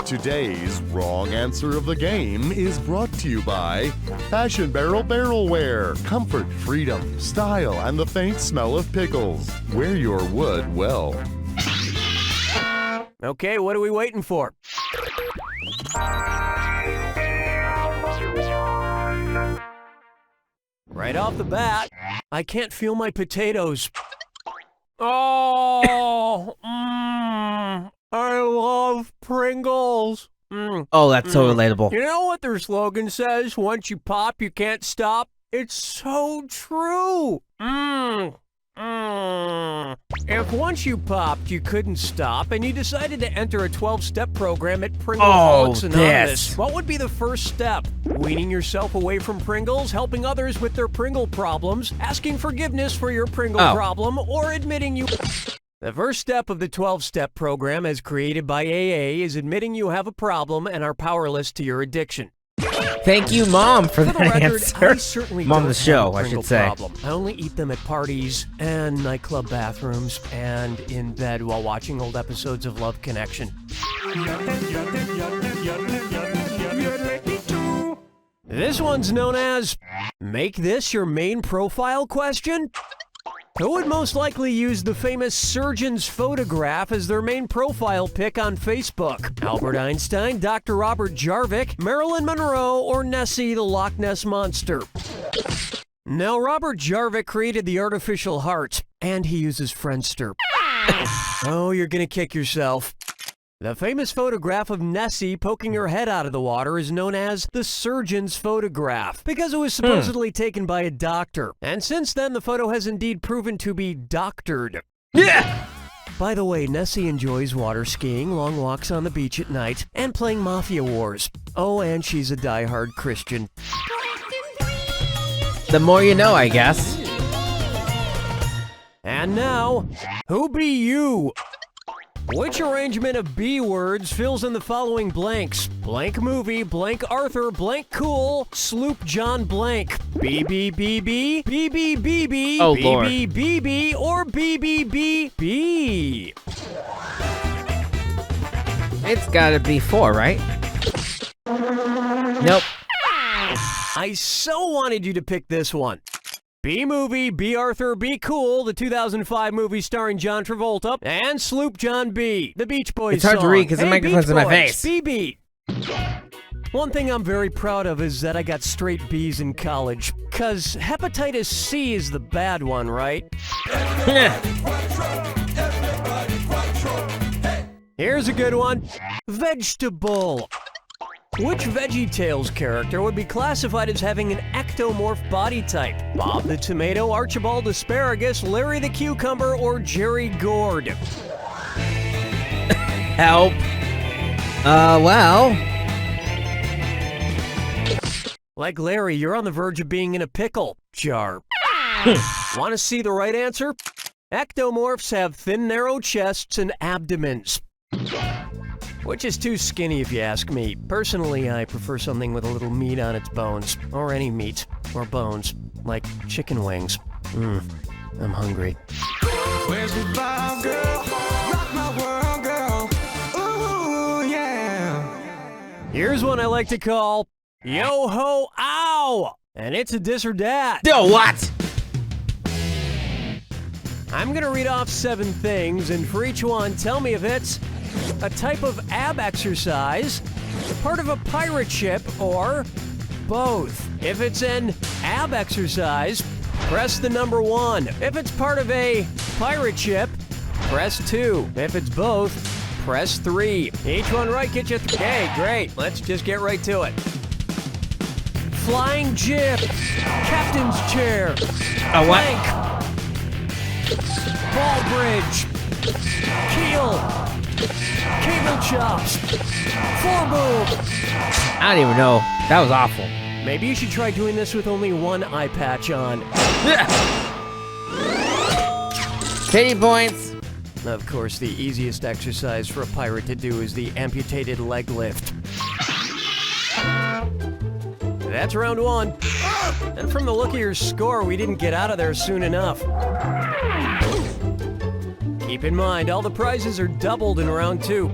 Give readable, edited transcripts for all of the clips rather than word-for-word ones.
Today's wrong answer of the game is brought to you by Fashion Barrel Barrelware. Comfort, freedom, style, and the faint smell of pickles. Wear your wood well. Okay, what are we waiting for? Right off the bat, I can't feel my potatoes. Oh, I love Pringles. Oh, that's so relatable. You know what their slogan says? Once you pop, you can't stop. It's so true. If once you popped, you couldn't stop, and you decided to enter a 12-step program at Pringleholics Anonymous, what would be the first step? Weaning yourself away from Pringles, helping others with their Pringle problems, asking forgiveness for your Pringle problem, or admitting you... The first step of the 12-step program, as created by AA, is admitting you have a problem and are powerless to your addiction. Thank you, Mom, for that record, answer. I certainly Mom don't the show, have a I Pringle should say. problem. I only eat them at parties and nightclub bathrooms and in bed while watching old episodes of Love Connection. This one's known as, make this your main profile question? Who would most likely use the famous surgeon's photograph as their main profile pic on Facebook? Albert Einstein, Dr. Robert Jarvik, Marilyn Monroe, or Nessie the Loch Ness Monster? Now, Robert Jarvik created the artificial heart, and he uses Friendster. Oh, you're gonna kick yourself. The famous photograph of Nessie poking her head out of the water is known as the surgeon's photograph because it was supposedly taken by a doctor. And since then, the photo has indeed proven to be doctored. Yeah! By the way, Nessie enjoys water skiing, long walks on the beach at night, and playing Mafia Wars. Oh, and she's a diehard Christian. The more you know, I guess. And now, who be you? Which arrangement of B words fills in the following blanks? Blank movie, blank Arthur, blank cool, Sloop John blank. BBBB, BBBB, Oh, Lord. BBBB, or BBBB. It's gotta be 4, right? Nope. I so wanted you to pick this one. B-Movie, B. Arthur, Be Cool, the 2005 movie starring John Travolta, and Sloop John B., the Beach Boys It's hard to song. read because the Hey, microphone's Beach in my Boys, face. B-Beat. One thing I'm very proud of is that I got straight B's in college, because hepatitis C is the bad one, right? Here's a good one. Vegetable. Which VeggieTales character would be classified as having an ectomorph body type? Bob the Tomato, Archibald Asparagus, Larry the Cucumber, or Jerry Gourd? Help. Well. Like Larry, you're on the verge of being in a pickle jar. Want to see the right answer? Ectomorphs have thin, narrow chests and abdomens. Which is too skinny if you ask me. Personally, I prefer something with a little meat on its bones. Or any meat. Or bones. Like chicken wings. I'm hungry. Where's the vibe, girl? Rock my world, girl. Ooh, yeah. Here's one I like to call Yo-Ho Ow! And it's a dis or dat. Yo, what? I'm gonna read off 7 things, and for each one, tell me if it's a type of ab exercise, part of a pirate ship, or both. If it's an ab exercise, press the number 1. If it's part of a pirate ship, press 2. If it's both, press 3. Each one right gets you Okay, great. Let's just get right to it. Flying jib, captain's chair, A what? plank, ball bridge, keel, cable chops, foreboom. I don't even know. That was awful. Maybe you should try doing this with only one eye patch on. Pity points. Of course, the easiest exercise for a pirate to do is the amputated leg lift. That's round 1. And from the look of your score, we didn't get out of there soon enough. Keep in mind, all the prizes are doubled in round 2.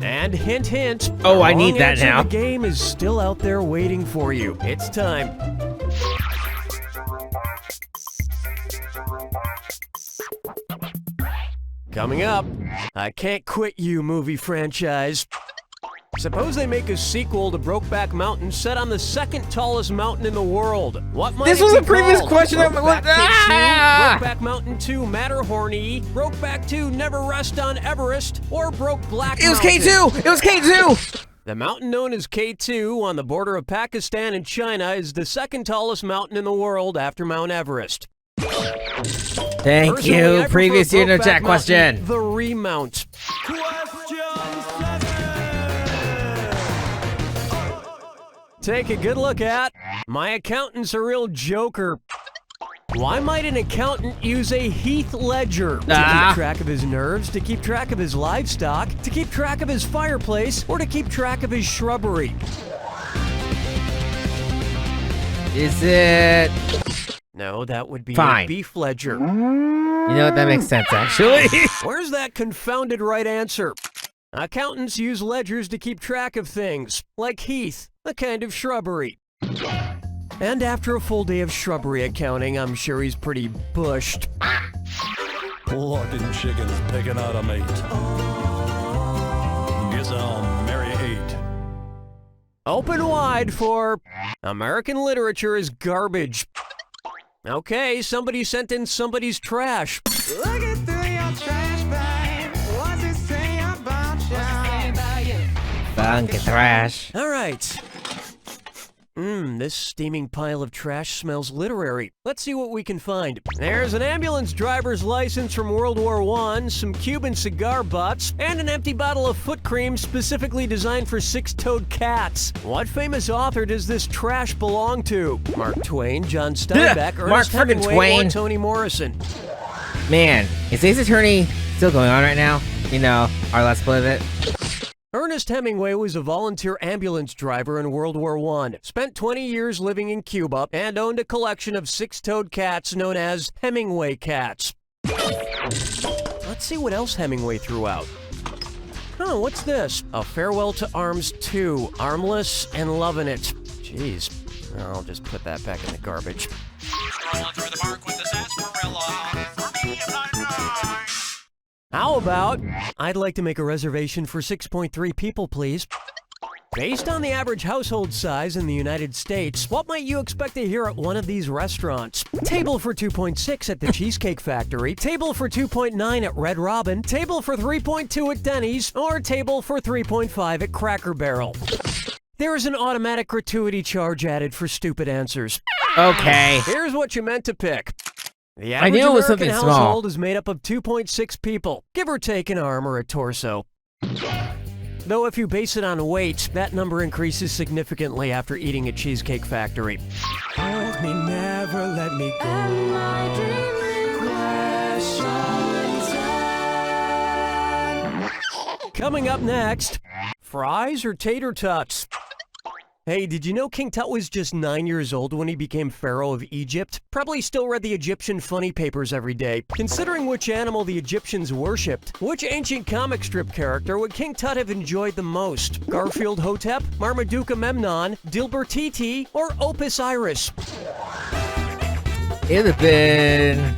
And And hint, hint. Oh, I the need wrong that answer now. of the game is still out there waiting for you. It's time. Coming up, I Can't Quit You movie franchise. Suppose they make a sequel to Brokeback Mountain set on the second tallest mountain in the world. What might This it was be a previous called? question that- Brokeback Kid Ah! 2, Brokeback Mountain 2 Matterhorny, Brokeback 2 Never Rest on Everest, or Broke Black It was Mountain. K2! It was K2! The mountain known as K2 on the border of Pakistan and China is the second tallest mountain in the world after Mount Everest. Thank Personally, I you. prefer Previous year no Brokeback chat Mountain, question. The remount. Take a good look at. My accountant's a real joker. Why might an accountant use a Heath ledger? To keep track of his nerves, to keep track of his livestock, to keep track of his fireplace, or to keep track of his shrubbery? Is it... No, that would be Fine. a beef ledger. You know what? That makes sense, actually. Where's that confounded right answer? Accountants use ledgers to keep track of things, like heath, a kind of shrubbery. And after a full day of shrubbery accounting, I'm sure he's pretty bushed. Lordin' chickens picking out a mate. Guess I'll marry 8. Open wide for American literature is garbage. Okay, somebody sent in somebody's trash. Looking through your trash bag. What's it say about you? Funky trash. All right. This steaming pile of trash smells literary. Let's see what we can find. There's an ambulance driver's license from World War I, some Cuban cigar butts, and an empty bottle of foot cream specifically designed for six-toed cats. What famous author does this trash belong to? Mark Twain, John Steinbeck, Mark Ernest frickin' Hemingway, Twain. or Toni Morrison? Man, is Ace Attorney still going on right now? You know, our last play of it. Ernest Hemingway was a volunteer ambulance driver in World War I, spent 20 years living in Cuba, and owned a collection of six-toed cats known as Hemingway cats. Let's see what else Hemingway threw out. Oh, what's this? A Farewell to Arms 2, Armless and Lovin' It. Jeez, I'll just put that back in the garbage. How about, I'd like to make a reservation for 6.3 people, please. Based on the average household size in the United States, what might you expect to hear at one of these restaurants? Table for 2.6 at the Cheesecake Factory, table for 2.9 at Red Robin, table for 3.2 at Denny's, or table for 3.5 at Cracker Barrel. There is an automatic gratuity charge added for stupid answers. Okay. Here's what you meant to pick. The I average knew it was American something small. household is made up of 2.6 people, give or take an arm or a torso. Though if you base it on weight, that number increases significantly after eating at Cheesecake Factory. Hold me, never let me go. Coming up next, fries or tater tots? Hey, did you know King Tut was just 9 years old when he became Pharaoh of Egypt? Probably still read the Egyptian funny papers every day. Considering which animal the Egyptians worshipped, which ancient comic strip character would King Tut have enjoyed the most? Garfield Hotep, Marmaduke Memnon, Dilbertiti, or Opus Iris? It'd have been...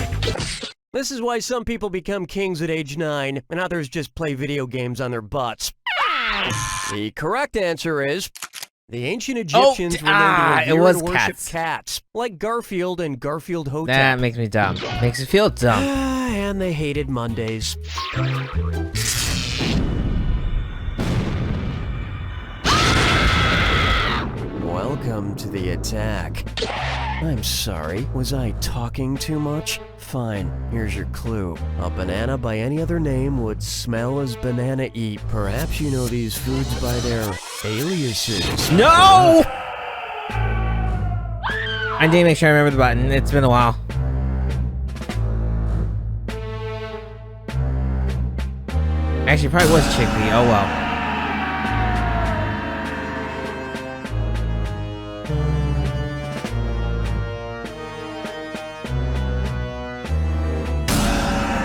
This is why some people become kings at age 9, and others just play video games on their butts. The correct answer is... The ancient Egyptians were known to it revere was and worship cats. cats, like Garfield and Garfield Hotep. That makes me dumb. Makes me feel dumb. And they hated Mondays. Welcome to the attack. I'm sorry, was I talking too much? Fine, here's your clue. A banana by any other name would smell as banana-y. Perhaps you know these foods by their aliases. No! I need to make sure I remember the button. It's been a while. Actually, it probably was chickpea. Oh well.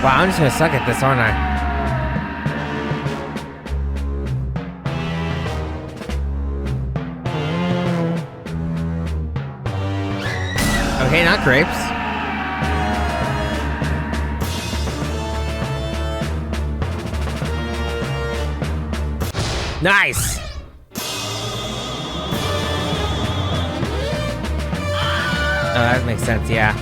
Wow, I'm just gonna suck at this, aren't I? Okay, not grapes. Nice! Oh, that makes sense, yeah.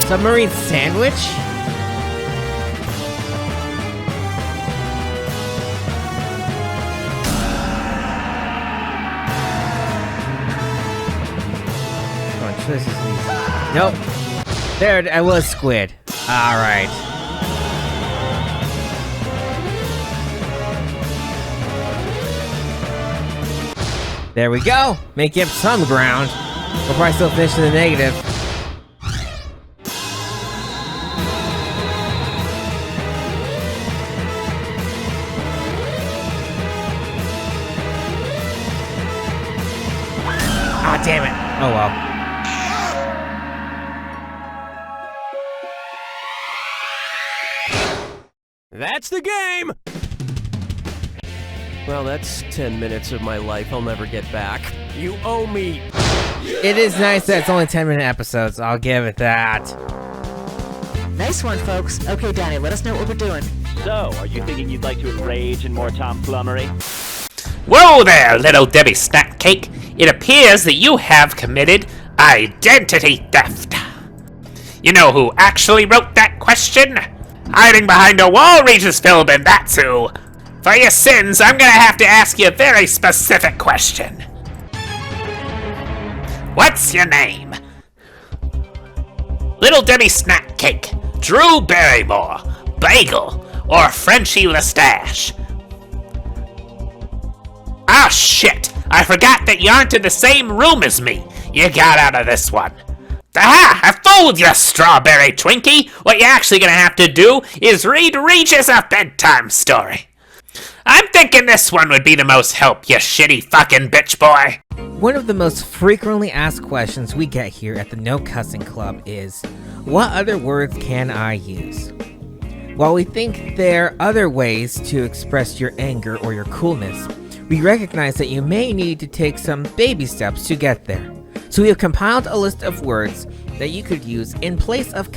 Submarine sandwich? Come on, this is easy. Nope. There, I was squid. Alright. There we go! Making up some ground. We'll probably still finish in the negative. Ah, damn it! Oh well. That's the game! Well, that's 10 minutes of my life I'll never get back. You owe me! It is nice that it's only 10-minute episodes. I'll give it that. Nice one, folks. Okay, Danny, let us know what we're doing. So, are you thinking you'd like to enrage in more tomfoolery? Whoa there, little Debbie Snack Cake. It appears that you have committed identity theft. You know who actually wrote that question? Hiding behind a wall, Regis Philbin, that's who. For your sins, I'm gonna have to ask you a very specific question. What's your name? Little Debbie Snack Cake, Drew Barrymore, Bagel, or Frenchie Lestage? Ah, shit! I forgot that you aren't in the same room as me. You got out of this one. Aha! I fooled you, Strawberry Twinkie! What you're actually gonna have to do is read Regis a bedtime story. I'm thinking this one would be the most help, you shitty fucking bitch boy. One of the most frequently asked questions we get here at the No Cussing Club is, what other words can I use? While we think there are other ways to express your anger or your coolness, we recognize that you may need to take some baby steps to get there. So we have compiled a list of words that you could use in place of